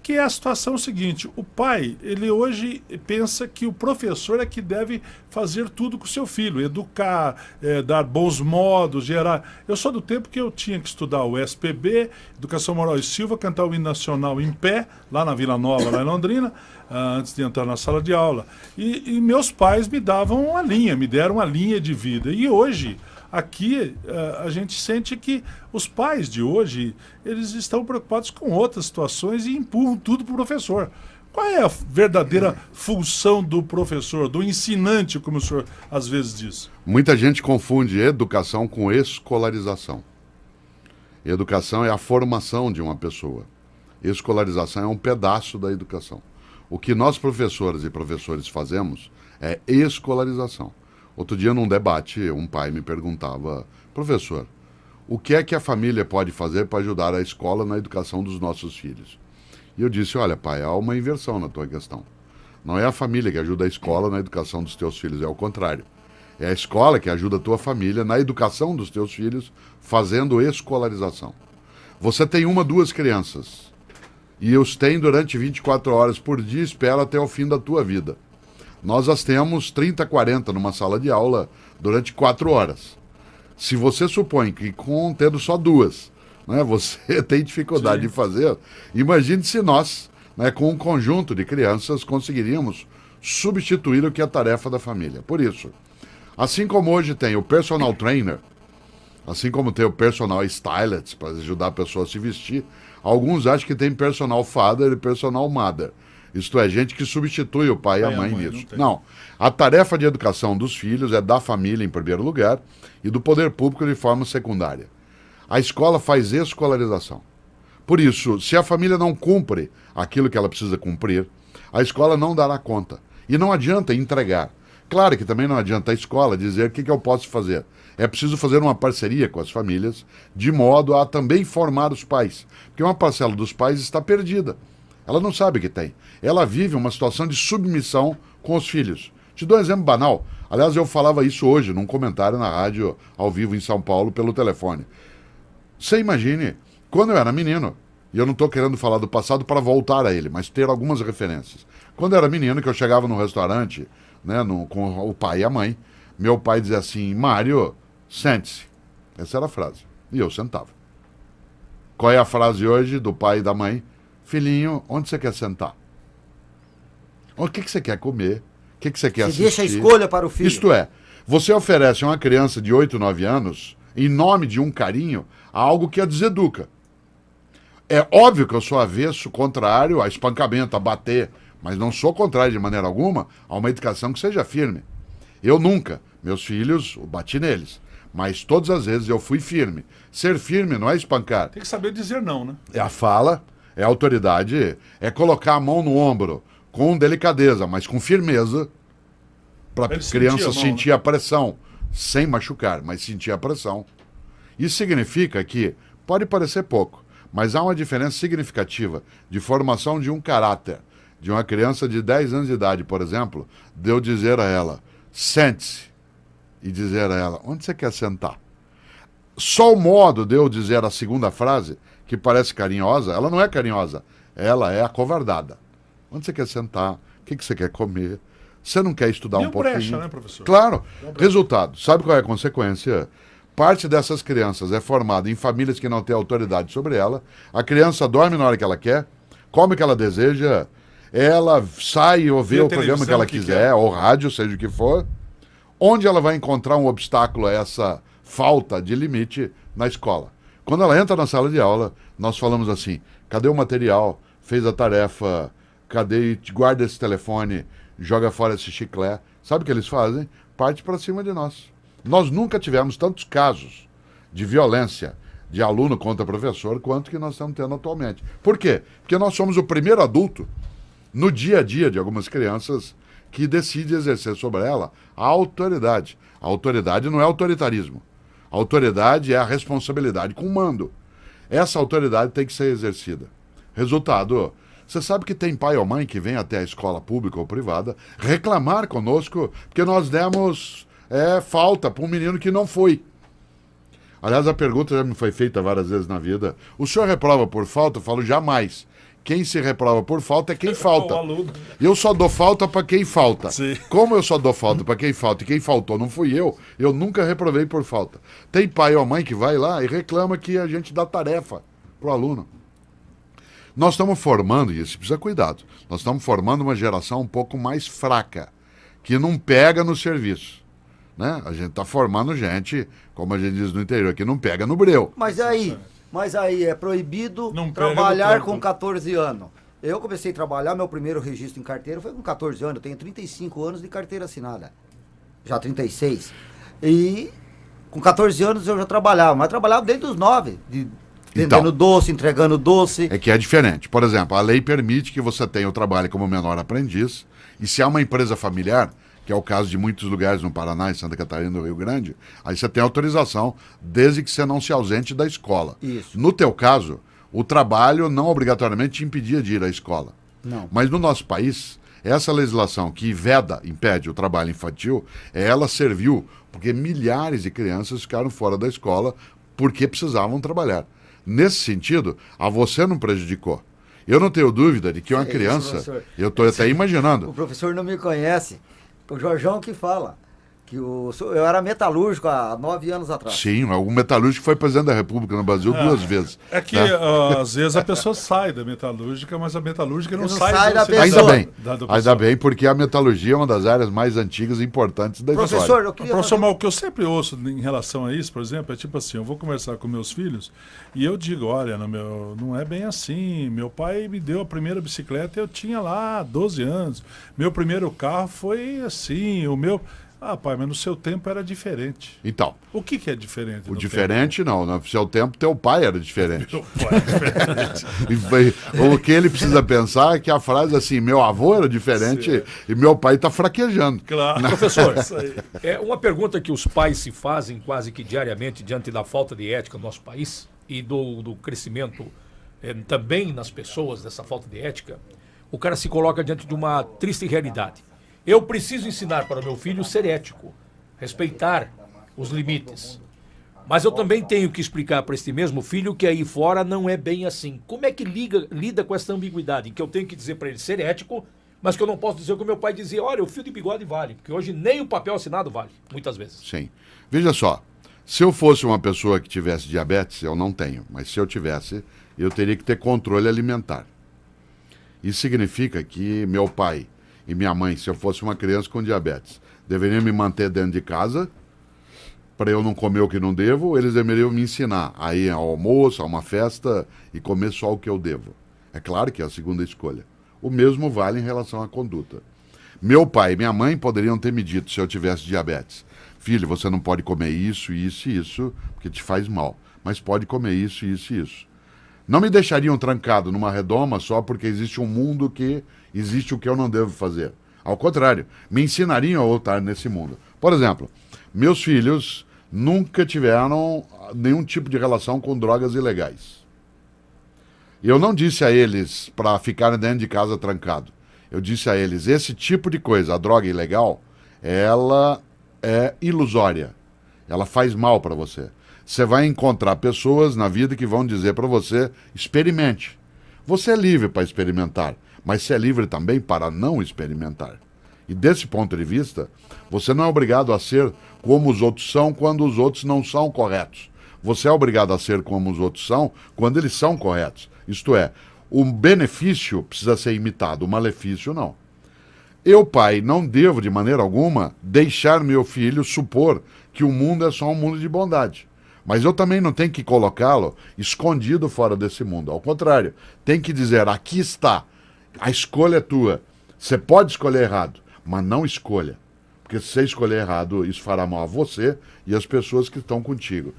que é a situação seguinte, o pai, ele hoje pensa que o professor é que deve fazer tudo com o seu filho, educar, dar bons modos, gerar... Eu sou do tempo que eu tinha que estudar o SPB, Educação Moral e Silva, cantar o hino nacional em pé, lá na Vila Nova, lá em Londrina, antes de entrar na sala de aula. E meus pais me davam uma linha, me deram uma linha de vida. E hoje... Aqui a gente sente que os pais de hoje, eles estão preocupados com outras situações e empurram tudo para o professor. Qual é a verdadeira função do professor, do ensinante, como o senhor às vezes diz? Muita gente confunde educação com escolarização. Educação é a formação de uma pessoa. Escolarização é um pedaço da educação. O que nós professoras e professores fazemos é escolarização. Outro dia, num debate, um pai me perguntava: professor, o que é que a família pode fazer para ajudar a escola na educação dos nossos filhos? E eu disse: olha, pai, há uma inversão na tua questão. Não é a família que ajuda a escola na educação dos teus filhos, é o contrário. É a escola que ajuda a tua família na educação dos teus filhos, fazendo escolarização. Você tem 1, 2 crianças, e os tem durante 24 horas por dia, espera até o fim da tua vida. Nós as temos 30, 40 numa sala de aula durante 4 horas. Se você supõe que tendo só 2, né, você tem dificuldade de fazer, imagine se nós, né, com um conjunto de crianças, conseguiríamos substituir o que é a tarefa da família. Por isso, assim como hoje tem o personal trainer, assim como tem o personal stylist, para ajudar a pessoa a se vestir, alguns acham que tem personal father e personal mother. Isto é, gente que substitui o pai e a mãe nisso. Não. A tarefa de educação dos filhos é da família em primeiro lugar e do poder público de forma secundária. A escola faz escolarização. Por isso, se a família não cumpre aquilo que ela precisa cumprir, a escola não dará conta. E não adianta entregar. Claro que também não adianta a escola dizer o que eu posso fazer. É preciso fazer uma parceria com as famílias, de modo a também formar os pais. Porque uma parcela dos pais está perdida. Ela não sabe o que tem. Ela vive uma situação de submissão com os filhos. Te dou um exemplo banal. Aliás, eu falava isso hoje num comentário na rádio, ao vivo em São Paulo, pelo telefone. Você imagine, quando eu era menino, e eu não estou querendo falar do passado para voltar a ele, mas ter algumas referências. Quando eu era menino, que eu chegava num restaurante, né, com o pai e a mãe, meu pai dizia assim: Mário, sente-se. Essa era a frase. E eu sentava. Qual é a frase hoje do pai e da mãe? Filhinho, onde você quer sentar? O que você quer comer? O que você quer assistir? Deixa a escolha para o filho. Isto é, você oferece a uma criança de 8, 9 anos, em nome de um carinho, algo que a deseduca. É óbvio que eu sou avesso, contrário a espancamento, a bater, mas não sou contrário de maneira alguma a uma educação que seja firme. Eu nunca, meus filhos, eu bati neles, mas todas as vezes eu fui firme. Ser firme não é espancar. Tem que saber dizer não, né? É a fala, é a autoridade, é colocar a mão no ombro com delicadeza, mas com firmeza, para a criança sentir a pressão, sem machucar, mas sentir a pressão. Isso significa que, pode parecer pouco, mas há uma diferença significativa de formação de um caráter, de uma criança de 10 anos de idade, por exemplo, de eu dizer a ela: sente-se, e dizer a ela: onde você quer sentar? Só o modo de eu dizer a segunda frase, que parece carinhosa, ela não é carinhosa, ela é acovardada. Onde você quer sentar? O que você quer comer? Você não quer estudar um pouquinho? Brecha, né, professor? Claro. Resultado, sabe qual é a consequência? Parte dessas crianças é formada em famílias que não têm autoridade sobre ela, a criança dorme na hora que ela quer, come o que ela deseja, ela sai ou vê o programa que ela quiser, ou rádio, seja o que for. Onde ela vai encontrar um obstáculo a essa falta de limite? Na escola. Quando ela entra na sala de aula, nós falamos assim: cadê o material? Fez a tarefa? Cadê? Guarda esse telefone, joga fora esse chiclete. Sabe o que eles fazem? Parte para cima de nós. Nós nunca tivemos tantos casos de violência de aluno contra professor quanto que nós estamos tendo atualmente. Por quê? Porque nós somos o primeiro adulto no dia a dia de algumas crianças que decide exercer sobre ela a autoridade. A autoridade não é autoritarismo. A autoridade é a responsabilidade com o mando. Essa autoridade tem que ser exercida. Resultado: você sabe que tem pai ou mãe que vem até a escola pública ou privada reclamar conosco porque nós demos falta para um menino que não foi. Aliás, a pergunta já me foi feita várias vezes na vida: o senhor reprova por falta? Eu falo: jamais. quem se reprova por falta é quem falta. O aluno. Eu só dou falta para quem falta. Sim. Como eu só dou falta para quem falta e quem faltou não fui eu nunca reprovei por falta. Tem pai ou mãe que vai lá e reclama que a gente dá tarefa pro aluno. Nós estamos formando, e isso precisa cuidado, nós estamos formando uma geração um pouco mais fraca, que não pega no serviço. Né? A gente está formando gente, como a gente diz no interior, que não pega no breu. Mas aí é proibido Não pega trabalhar no com campo. 14 anos. Eu comecei a trabalhar, meu primeiro registro em carteira foi com 14 anos. Eu tenho 35 anos de carteira assinada. Já 36. E com 14 anos eu já trabalhava, mas trabalhava desde os 9. Vendendo doce, entregando doce. É que é diferente. Por exemplo, a lei permite que você tenha o trabalho como menor aprendiz, e se há uma empresa familiar, que é o caso de muitos lugares no Paraná, em Santa Catarina, no Rio Grande, aí você tem autorização, desde que você não se ausente da escola. Isso. No teu caso, o trabalho não obrigatoriamente te impedia de ir à escola. Não. Mas no nosso país, essa legislação que impede o trabalho infantil, ela serviu porque milhares de crianças ficaram fora da escola porque precisavam trabalhar. Nesse sentido, a você não prejudicou. Eu não tenho dúvida de que uma criança, professor. eu estou até imaginando. O professor não me conhece. O Jorjão que fala. Que eu era metalúrgico há 9 anos atrás. Sim, o metalúrgico foi presidente da República no Brasil 2 vezes. É que, né? Às vezes, a pessoa sai da metalúrgica, mas a metalúrgica não Não sai sai da pessoa. Ainda bem, do ainda bem, porque a metalurgia é uma das áreas mais antigas e importantes da Professor, história. eu queria Professor, fazer... mas o que eu sempre ouço em relação a isso, por exemplo, é tipo assim, eu vou conversar com meus filhos e eu digo, olha, não é bem assim, meu pai me deu a primeira bicicleta, eu tinha lá 12 anos, meu primeiro carro foi assim, o meu... Ah, pai, mas no seu tempo era diferente. Então, O que é diferente? o no diferente não, no seu tempo teu pai era diferente. tempo? Meu pai é diferente. O que ele precisa pensar é que a frase assim, meu avô era diferente e meu pai está fraquejando. Claro. Professor, Isso aí. é uma pergunta que os pais se fazem quase que diariamente diante da falta de ética no nosso país e do crescimento também nas pessoas dessa falta de ética. O cara se coloca diante de uma triste realidade. Eu preciso ensinar para o meu filho ser ético, respeitar os limites. Mas eu também tenho que explicar para este mesmo filho que aí fora não é bem assim. Como é que lida com essa ambiguidade? Em que eu tenho que dizer para ele ser ético, mas que eu não posso dizer o que o meu pai dizia, olha, o fio de bigode vale, porque hoje nem o papel assinado vale, muitas vezes. Sim. Veja só, se eu fosse uma pessoa que tivesse diabetes, eu não tenho, mas se eu tivesse, eu teria que ter controle alimentar. Isso significa que meu pai e minha mãe, se eu fosse uma criança com diabetes, deveriam me manter dentro de casa para eu não comer o que não devo, ou eles deveriam me ensinar a ir ao almoço, a uma festa e comer só o que eu devo. É claro que é a segunda escolha. O mesmo vale em relação à conduta. Meu pai e minha mãe poderiam ter me dito, se eu tivesse diabetes, filho, você não pode comer isso, isso e isso, porque te faz mal, mas pode comer isso, isso e isso. Não me deixariam trancado numa redoma só porque existe um mundo que existe o que eu não devo fazer. Ao contrário, me ensinariam a lutar nesse mundo. Por exemplo, meus filhos nunca tiveram nenhum tipo de relação com drogas ilegais. Eu não disse a eles para ficarem dentro de casa trancado. Eu disse a eles, esse tipo de coisa, a droga ilegal, ela é ilusória. Ela faz mal para você. Você vai encontrar pessoas na vida que vão dizer para você, experimente. Você é livre para experimentar, mas você é livre também para não experimentar. E desse ponto de vista, você não é obrigado a ser como os outros são quando os outros não são corretos. Você é obrigado a ser como os outros são quando eles são corretos. Isto é, o benefício precisa ser imitado, o malefício não. Eu, pai, não devo de maneira alguma deixar meu filho supor que o mundo é só um mundo de bondade. Mas eu também não tenho que colocá-lo escondido fora desse mundo. Ao contrário, tem que dizer, aqui está, a escolha é tua. Você pode escolher errado, mas não escolha. Porque se você escolher errado, isso fará mal a você e às pessoas que estão contigo.